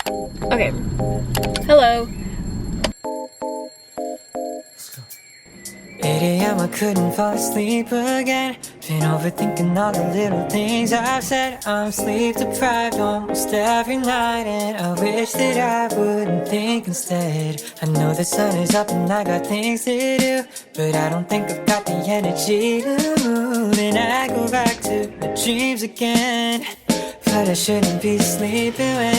Okay. Hello. 8 a.m. I couldn't fall asleep again. Been overthinking all the little things I've said. I'm sleep deprived almost every night, and I wish that I wouldn't think instead. I know the sun is up and I got things to do, but I don't think I've got the energy to move. And I go back to my dreams again, but I shouldn't be sleeping when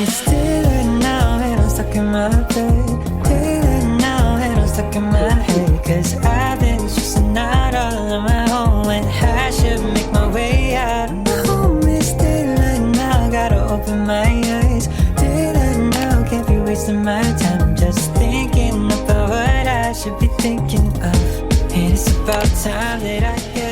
it's daylight now and I'm stuck in my bed. Daylight now and I'm stuck in my head, 'cause I've been stressing out all on my own when I should make my way out. Home is daylight now, gotta open my eyes. Daylight now, can't be wasting my time just thinking about what I should be thinking of. And it's about time that I get.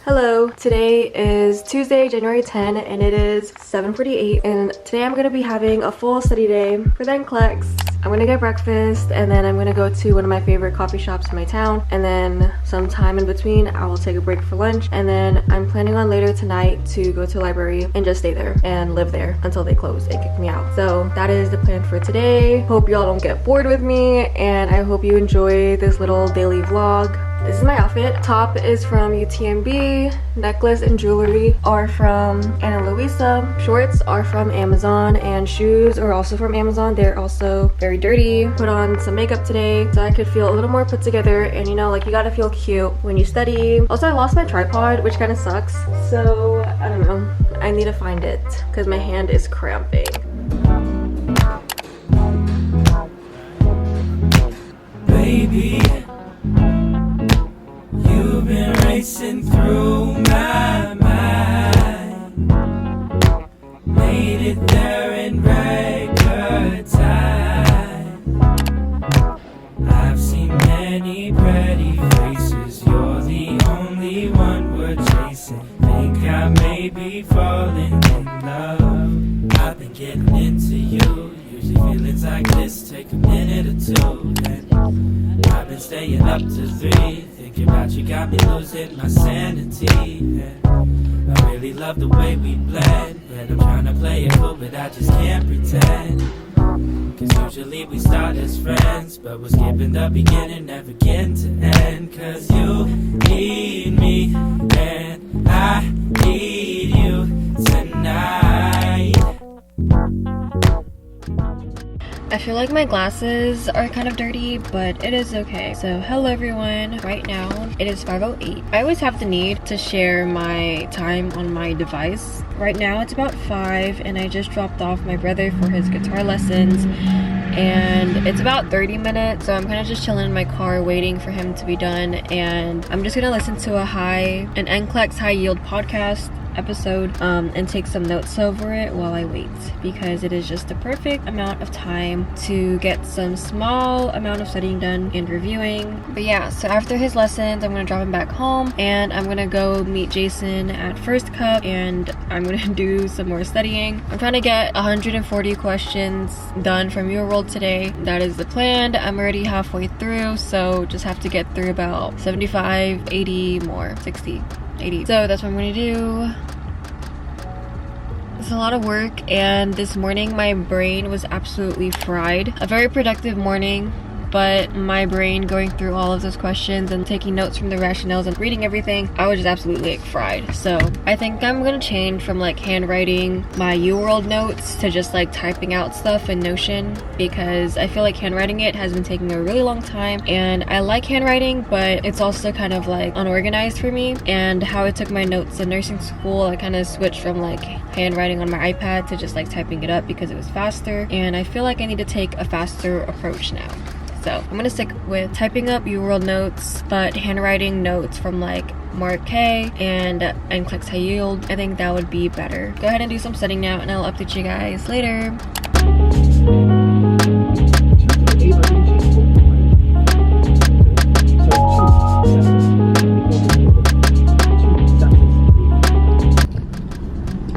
Hello, today is Tuesday, January 10, and it is 7:48, and today I'm going to be having a full study day for the NCLEX. I'm going to get breakfast, and then I'm going to go to one of my favorite coffee shops in my town, and then sometime in between I will take a break for lunch, and then I'm planning on later tonight to go to the library and just stay there and live there until they close and kick me out. So that is the plan for today. Hope y'all don't get bored with me, and I hope you enjoy this little daily vlog. This is my outfit. Top is from UTMB, necklace and jewelry are from Ana Luisa, shorts are from Amazon, and shoes are also from Amazon. They're also very dirty. Put on some makeup today so I could feel a little more put together, and you know, like, you gotta feel cute when you study. Also, I lost my tripod, which kind of sucks, so I don't know. I need to find it because my hand is cramping. Baby, you've been racing through my mind. Made it there in record time. I've seen many pretty faces. You're the only one we're chasing. Think I may be falling in love. I've been getting into you. Usually feelings like this take a minute or two. And I've been staying up to 3. Thinking about you got me losing my sanity. And I really love the way we blend, but I'm trying to play it cool, but I just can't pretend. 'Cause usually we start as friends, but we're skipping the beginning, never getting to end. 'Cause you need me, and I need you tonight. I feel like my glasses are kind of dirty, but it is okay. So hello everyone. Right now it is 5:08. I always have the need to share my time on my device. Right now it's about 5 and I just dropped off my brother for his guitar lessons, and it's about 30 minutes, so I'm kind of just chilling in my car waiting for him to be done, and I'm just gonna listen to an NCLEX high yield podcast episode and take some notes over it while I wait, because it is just the perfect amount of time to get some small amount of studying done and reviewing. But yeah, so after his lessons I'm gonna drop him back home, and I'm gonna go meet Jason at First Cup, and I'm gonna do some more studying. I'm trying to get 140 questions done from your world today. That is the plan. I'm already halfway through, so just have to get through about 75, 80 more, 60, 80. So that's what I'm gonna do. It's a lot of work, and this morning my brain was absolutely fried. A very productive morning, but my brain going through all of those questions and taking notes from the rationales and reading everything, I was just absolutely like fried. So I think I'm gonna change from like handwriting my UWorld notes to just like typing out stuff in Notion, because I feel like handwriting it has been taking a really long time, and I like handwriting, but it's also kind of like unorganized for me. And how I took my notes in nursing school, I kind of switched from like handwriting on my iPad to just like typing it up because it was faster, and I feel like I need to take a faster approach now. So I'm gonna stick with typing up UWorld notes, but handwriting notes from like Mark K and NCLEX High Yield. I think that would be better. Go ahead and do some studying now, and I'll update you guys later.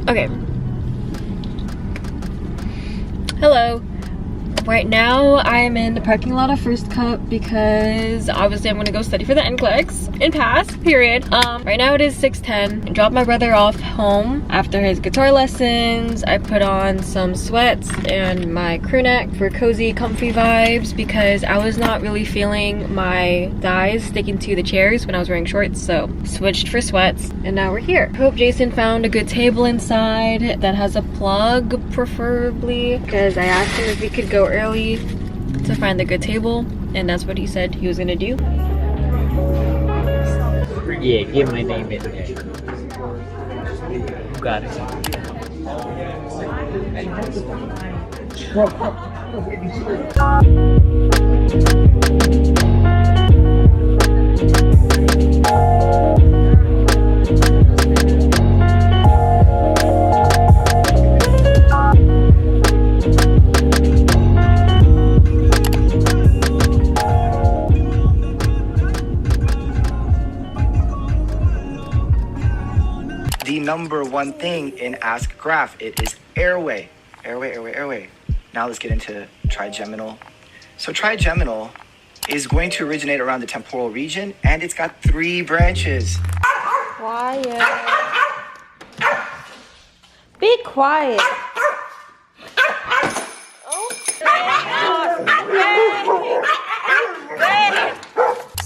Okay. Hello. Right now I am in the parking lot of First Cup because obviously I'm gonna go study for the NCLEX and pass, period. Right now it is 6:10. I dropped my brother off home after his guitar lessons. I put on some sweats and my crew neck for cozy, comfy vibes because I was not really feeling my thighs sticking to the chairs when I was wearing shorts, so switched for sweats and now we're here. Hope Jason found a good table inside that has a plug, preferably, because I asked him if he could go early to find the good table, and that's what he said he was gonna do. Yeah, give my name in there. You got it. The number one thing in Ask Graph, it is airway. Airway. Now let's get into trigeminal. So trigeminal is going to originate around the temporal region, and it's got 3 branches. Quiet. Be quiet.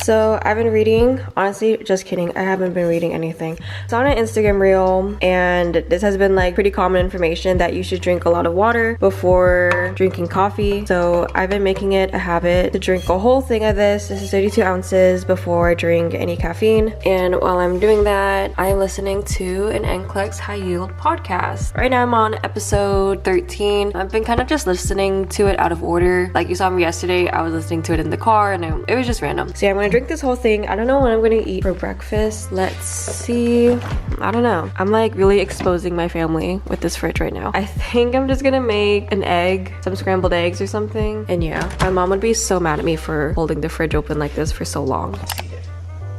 So I've been reading, honestly, just kidding, I haven't been reading anything. It's on an Instagram reel, and this has been like pretty common information that you should drink a lot of water before drinking coffee. So I've been making it a habit to drink a whole thing of this. This is 32 ounces before I drink any caffeine. And while I'm doing that, I'm listening to an NCLEX High Yield podcast. Right now I'm on episode 13. I've been kind of just listening to it out of order. Like you saw me yesterday, I was listening to it in the car and it was just random. So yeah, I'm gonna drink this whole thing. I don't know what I'm gonna eat for breakfast. Let's see. I don't know. I'm like really exposing my family with this fridge right now. I think I'm just gonna make an egg, some scrambled eggs or something. And yeah, my mom would be so mad at me for holding the fridge open like this for so long.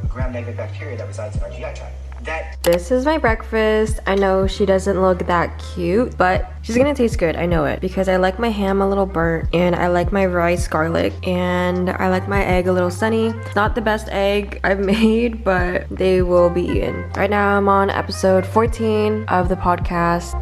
Gram-negative bacteria that resides in our GI tract. This is my breakfast. I know she doesn't look that cute, but she's gonna taste good. I know it because I like my ham a little burnt and I like my rice garlic and I like my egg a little sunny. It's not the best egg I've made, but they will be eaten. Right now I'm on episode 14 of the podcast.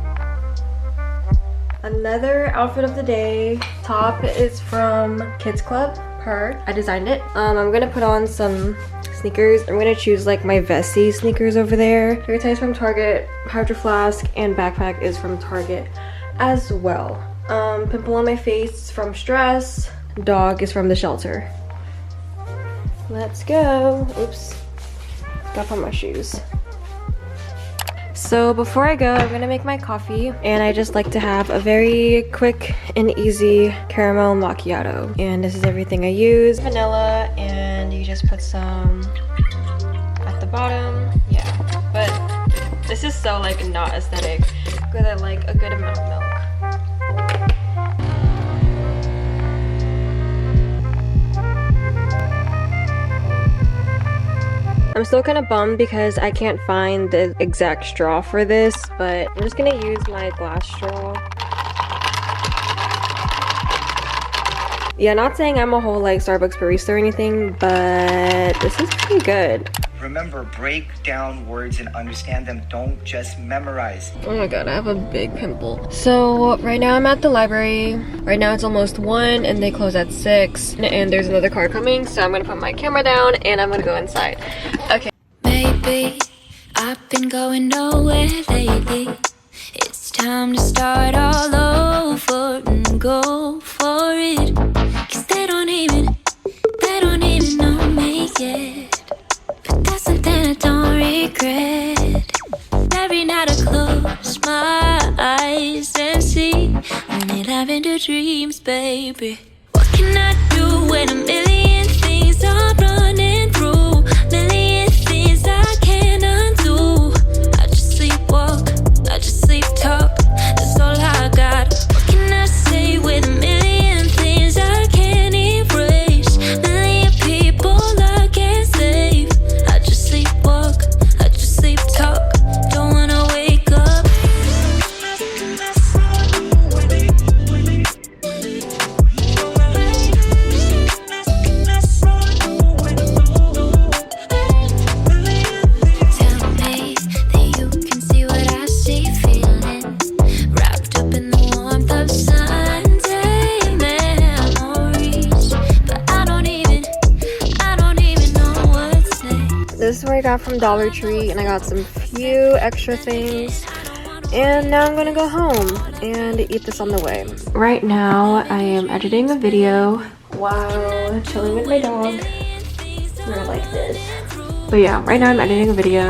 Another outfit of the day. Top is from Kids Club. I designed it. I'm gonna put on some sneakers. I'm gonna choose like my Vessi sneakers over there. Hair tie is from Target. Hydro Flask and backpack is from Target as well. Pimple on my face from Stress. Dog is from the shelter. Let's go. Oops. Got on my shoes. So before I go, I'm gonna make my coffee, and I just like to have a very quick and easy caramel macchiato. And this is everything I use. Vanilla, and you just put some at the bottom. Yeah, but this is so like not aesthetic because I like a good amount of milk. I'm still kind of bummed because I can't find the exact straw for this, but I'm just gonna use my glass straw. Yeah, not saying I'm a whole like Starbucks barista or anything, but this is pretty good. Remember, break down words and understand them. Don't just memorize. Oh my god, I have a big pimple. So right now I'm at the library. Right now it's almost 1 and they close at 6. And there's another car coming, so I'm gonna put my camera down and I'm gonna go inside. Okay. Maybe I've been going nowhere lately. It's time to start all over and go for it. 'Cause they don't even know me yet. But that's something I don't regret. Every night I close my eyes and see only lavender dreams, baby. What can I do when a million things are running through? Million things I can't undo. I just sleepwalk, I just sleep talk. That's all I got. What can I say with a million things I can't erase? Million people I can't save. I just sleepwalk, I just sleep talk. Don't wanna wake up. got from Dollar Tree, and I got some few extra things. And now I'm gonna go home and eat this on the way. Right now, I am editing a video while chilling with my dog. We're like this. But yeah, right now I'm editing a video.